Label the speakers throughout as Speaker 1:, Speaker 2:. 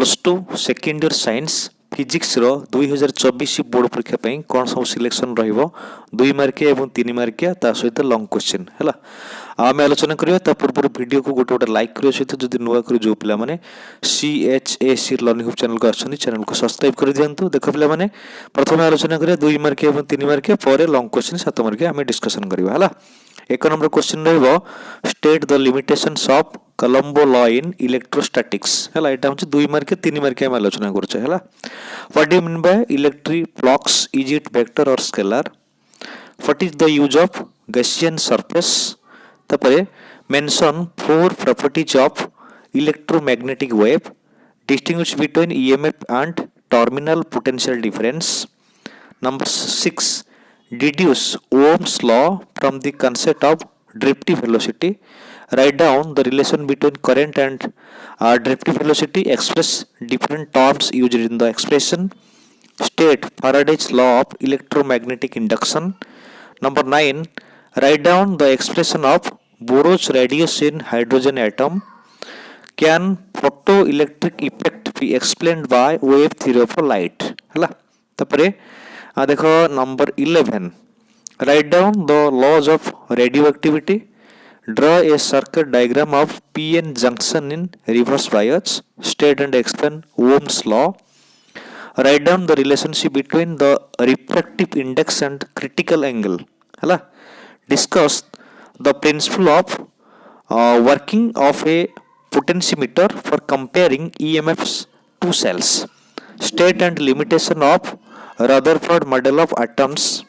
Speaker 1: Plus two second year science physics रो 2024 board परीक्षा पई कोन सब सिलेक्शन रहिबो 2 मार्किया एवं 3 मार्किया ता सहित लॉन्ग क्वेश्चन हला आमे आलोचना करियो ता पूर्व वीडियो को गोटे गोटे लाइक करियो सहित जदि नुवा करी जो पिला माने CHAC लर्निंग हब चैनल को आछनी चैनल को सब्सक्राइब कर दियंतु देखो पिला माने प्रथम आलोचना करियो 2 मार्किया एवं 3 मार्किया परे लॉन्ग क्वेश्चन 7 मार्किया आमे डिस्कशन करियो हला एक नंबर क्वेश्चन रहबो state the limitations of Colombo law in electrostatics हला एटा होची 2 मार्क 3 मार्क हम आलोचना करछे हला what do you mean by electric flux is it vector or scalar what is the use of Gaussian surface तपरे mention four properties of electromagnetic wave distinguish between EMF and terminal potential difference number 6 deduce Ohm's law from the concept of drifty velocity. Write down the relation between current and drifty velocity. Express different terms used in the expression. State Faraday's law of electromagnetic induction. Number 9. Write down the expression of Bohr's radius in hydrogen atom. Can photoelectric effect be explained by wave theory of light? हला तपरे देखो number 11 write down the laws of radioactivity draw a circuit diagram of PN junction in reverse bias state and explain Ohm's law write down the relationship between the refractive index and critical angle हला discuss the principle of working of a potentiometer for comparing EMFs two cells state and limitation of Rutherford model of atoms.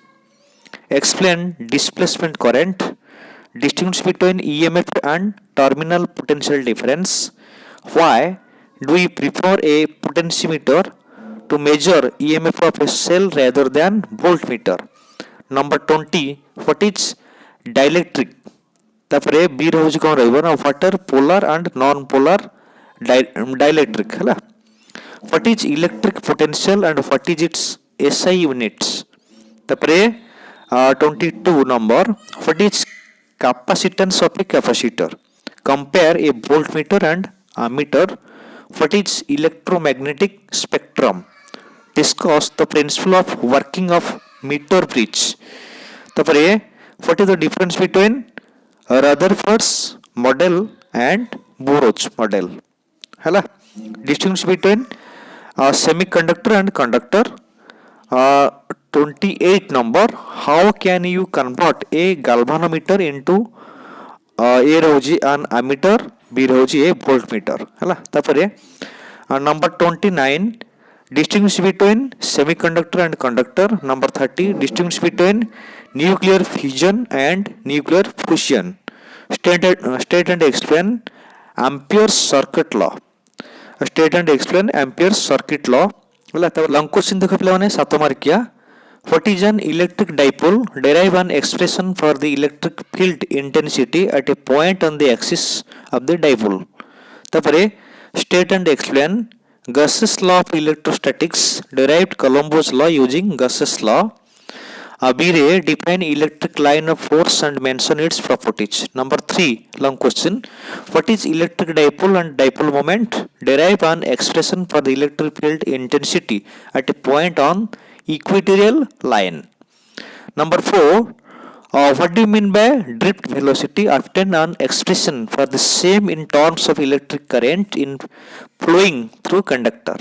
Speaker 1: Explain displacement current. Distinguish between EMF and terminal potential difference. Why do we prefer a potentiometer to measure EMF of a cell rather than voltmeter? Number 20. What is dielectric? तापरे B रहुची कोन रहइबो ना water polar and non polar dielectric हला what is electric potential and what is its SI units tapare 22 number what is capacitance of a capacitor compare a voltmeter and ammeter what is electromagnetic spectrum discuss the principle of working of meter bridge tapare what is the difference between Rutherford's model and Bohr's model hala distinguish between semiconductor and conductor 28 number how can you convert a galvanometer into a roji an ammeter b roji a voltmeter hala tapare number 29 distinguish between semiconductor and conductor number 30 distinguish between nuclear fission and nuclear fusion state and explain Ampere's circuit law state and explain Ampere's circuit law बोला तब long question देखो पिला माने 7 मार्किया what is an electric dipole derive an expression for the electric field intensity at a point on the axis of the dipole तपरे state and explain Gauss's law of electrostatics derived Coulomb's law using Gauss's law B रे define electric line of force and mention its properties number 3 long question what is electric dipole and dipole moment derive an expression for the electric field intensity at a point on equatorial line number 4 what do you mean by drift velocity obtain an expression for the same in terms of electric current in flowing through conductor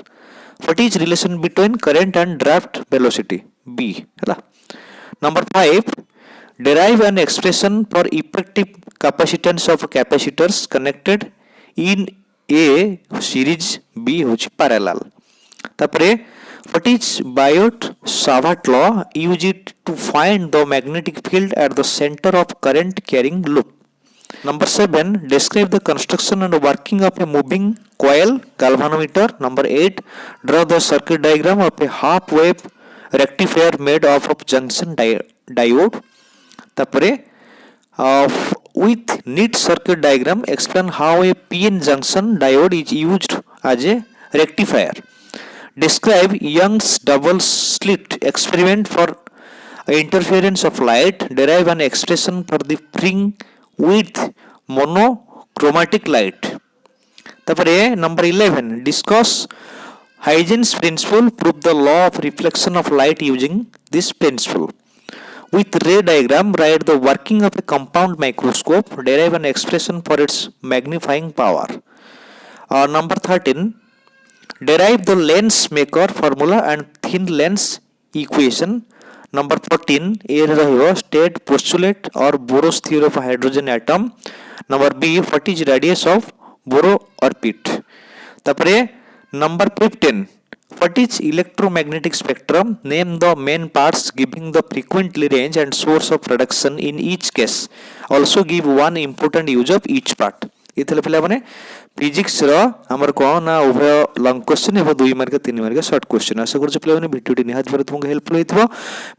Speaker 1: what is relation between current and draft velocity b hala number 5 derive an expression for effective capacitance of capacitors connected in a series b hochi parallel tapare what is Biot-Savart law used to find the magnetic field at the center of current carrying loop number 7 describe the construction and working of a moving coil galvanometer number 8 draw the circuit diagram of a half wave rectifier made of junction diode tapare with neat circuit diagram explain how a PN junction diode is used as a rectifier describe Young's double slit experiment for interference of light derive an expression for the fringe with monochromatic light तापरे number 11 discuss Huygens principle, prove the law of reflection of light using this principle. With ray diagram, write the working of a compound microscope, derive an expression for its magnifying power. Number 13, derive the lens maker formula and thin lens equation. Number 14, A रहिबो state postulate or Bohr's theory of hydrogen atom. Number B, what is radius of Bohr orbit. तापरे number 15, what is electromagnetic spectrum, name the main parts giving the frequency range and source of production in each case, also give one important use of each part. इतले पिला माने physics रो हमर कोन ना उभय long question एवं 2 mark 3 mark short question आशा करछ पिला माने वीडियो टी निहात भर तुमको हेल्पफुल होइतबो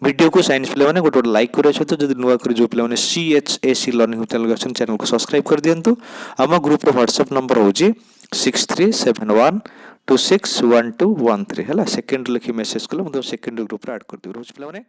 Speaker 1: वीडियो को साइंस पिला माने गोटे लाइक करे छ तो जदी नुवा करे जो पिला माने CHAC लर्निंग चैनल को सब्सक्राइब कर दियंतु हम ग्रुप रो व्हाट्सएप नंबर होजी 6371261213 हला सेकंड लिखि मेसेज कलो हम सेकंड ग्रुप रे ऐड कर दिबो रोज पिला माने